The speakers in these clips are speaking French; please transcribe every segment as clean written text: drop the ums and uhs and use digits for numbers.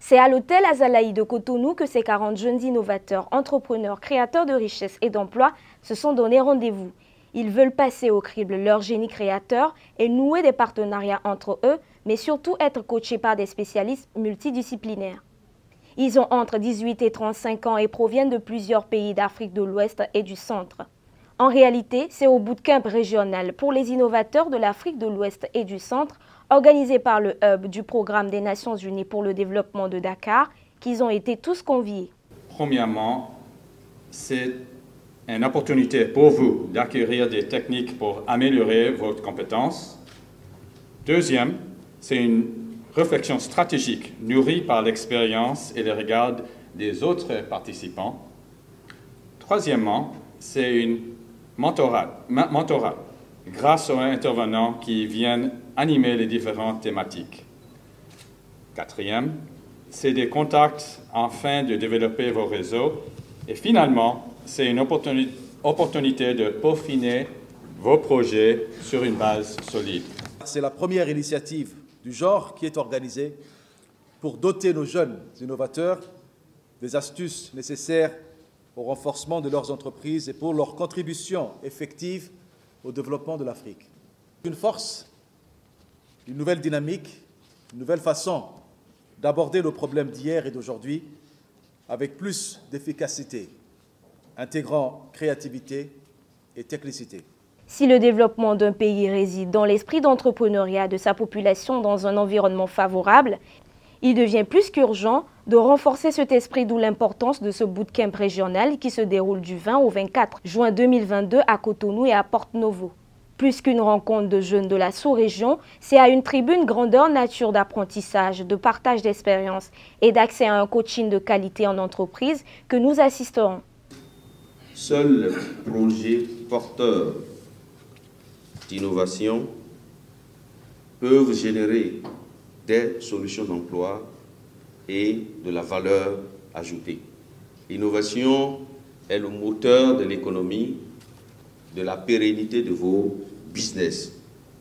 C'est à l'hôtel Azalaï de Cotonou que ces 40 jeunes innovateurs, entrepreneurs, créateurs de richesses et d'emplois se sont donné rendez-vous. Ils veulent passer au crible leur génie créateur et nouer des partenariats entre eux, mais surtout être coachés par des spécialistes multidisciplinaires. Ils ont entre 18 et 35 ans et proviennent de plusieurs pays d'Afrique de l'Ouest et du Centre. En réalité, c'est au bootcamp régional pour les innovateurs de l'Afrique de l'Ouest et du Centre, organisé par le Hub du Programme des Nations Unies pour le développement de Dakar, qu'ils ont été tous conviés. Premièrement, c'est une opportunité pour vous d'acquérir des techniques pour améliorer votre compétence. Deuxième, c'est une réflexion stratégique nourrie par l'expérience et le regard des autres participants. Troisièmement, c'est une mentorat grâce aux intervenants qui viennent animer les différentes thématiques. Quatrième, c'est des contacts afin de développer vos réseaux. Et finalement, c'est une opportunité de peaufiner vos projets sur une base solide. C'est la première initiative du genre qui est organisée pour doter nos jeunes innovateurs des astuces nécessaires au renforcement de leurs entreprises et pour leur contribution effective au développement de l'Afrique. Une force, une nouvelle dynamique, une nouvelle façon d'aborder nos problèmes d'hier et d'aujourd'hui avec plus d'efficacité, intégrant créativité et technicité. Si le développement d'un pays réside dans l'esprit d'entrepreneuriat de sa population dans un environnement favorable, il devient plus qu'urgent de renforcer cet esprit, d'où l'importance de ce bootcamp régional qui se déroule du 20 au 24 juin 2022 à Cotonou et à Porto-Novo. Plus qu'une rencontre de jeunes de la sous-région, c'est à une tribune grandeur nature d'apprentissage, de partage d'expérience et d'accès à un coaching de qualité en entreprise que nous assisterons. Seuls les projets porteurs d'innovation peuvent générer des solutions d'emploi et de la valeur ajoutée. L'innovation est le moteur de l'économie, de la pérennité de vos business.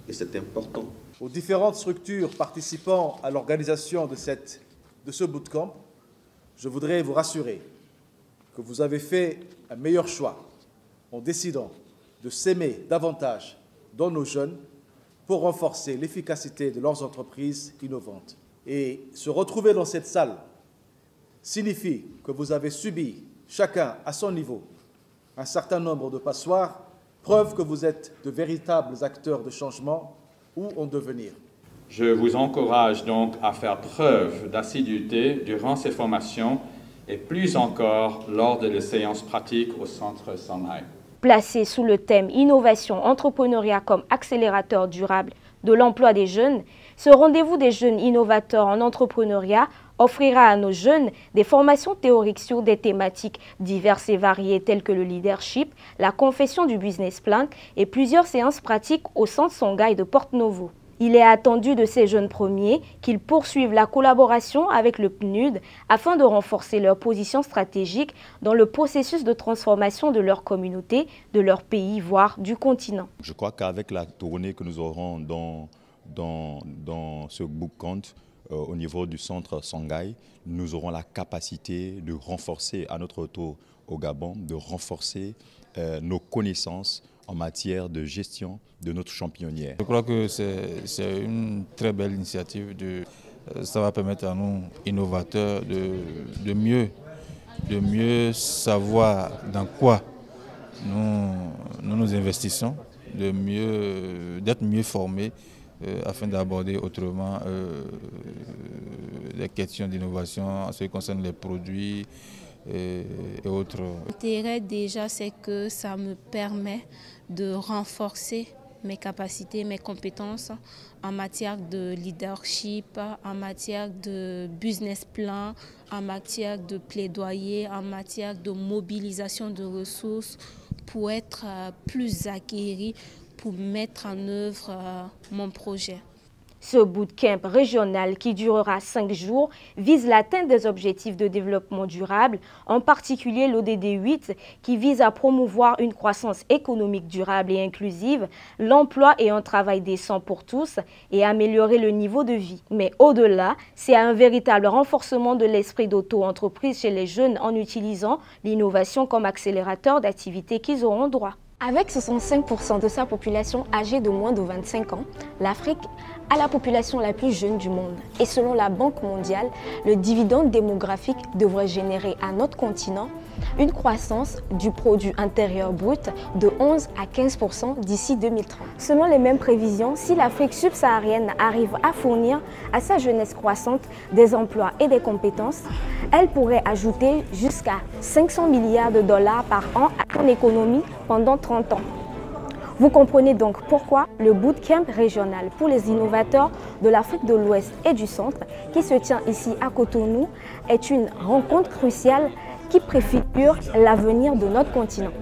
Et c'est important. Aux différentes structures participant à l'organisation de ce bootcamp, je voudrais vous rassurer que vous avez fait un meilleur choix en décidant de s'aimer davantage dans nos jeunes pour renforcer l'efficacité de leurs entreprises innovantes. Et se retrouver dans cette salle signifie que vous avez subi, chacun à son niveau, un certain nombre de passoires, preuve que vous êtes de véritables acteurs de changement ou en devenir. Je vous encourage donc à faire preuve d'assiduité durant ces formations et plus encore lors de les séances pratiques au Centre Shanghai. Placé sous le thème Innovation, entrepreneuriat comme accélérateur durable de l'emploi des jeunes, ce rendez-vous des jeunes innovateurs en entrepreneuriat offrira à nos jeunes des formations théoriques sur des thématiques diverses et variées telles que le leadership, la confection du business plan et plusieurs séances pratiques au Centre Shanghai de Porto-Novo. Il est attendu de ces jeunes premiers qu'ils poursuivent la collaboration avec le PNUD afin de renforcer leur position stratégique dans le processus de transformation de leur communauté, de leur pays, voire du continent. Je crois qu'avec la tournée que nous aurons dans ce bootcamp au niveau du centre Shanghai, nous aurons la capacité de renforcer à notre retour au Gabon, de renforcer nos connaissances en matière de gestion de notre championnière. Je crois que c'est une très belle initiative. Ça va permettre à nous, innovateurs, de mieux savoir dans quoi nous investissons, d'être mieux formés afin d'aborder autrement les questions d'innovation en ce qui concerne les produits et autres. L'intérêt déjà, c'est que ça me permet de renforcer mes capacités, mes compétences en matière de leadership, en matière de business plan, en matière de plaidoyer, en matière de mobilisation de ressources pour être plus aguerri, pour mettre en œuvre mon projet. Ce bootcamp régional qui durera 5 jours vise l'atteinte des objectifs de développement durable, en particulier l'ODD 8 qui vise à promouvoir une croissance économique durable et inclusive, l'emploi et un travail décent pour tous et améliorer le niveau de vie. Mais au-delà, c'est un véritable renforcement de l'esprit d'auto-entreprise chez les jeunes en utilisant l'innovation comme accélérateur d'activités qu'ils auront droit. Avec 65% de sa population âgée de moins de 25 ans, l'Afrique a la population la plus jeune du monde. Et selon la Banque mondiale, le dividende démographique devrait générer à notre continent une croissance du produit intérieur brut de 11 à 15% d'ici 2030. Selon les mêmes prévisions, si l'Afrique subsaharienne arrive à fournir à sa jeunesse croissante des emplois et des compétences, elle pourrait ajouter jusqu'à 500 milliards de dollars par an à son économie pendant 30 ans. Vous comprenez donc pourquoi le bootcamp régional pour les innovateurs de l'Afrique de l'Ouest et du Centre, qui se tient ici à Cotonou, est une rencontre cruciale qui préfigure l'avenir de notre continent.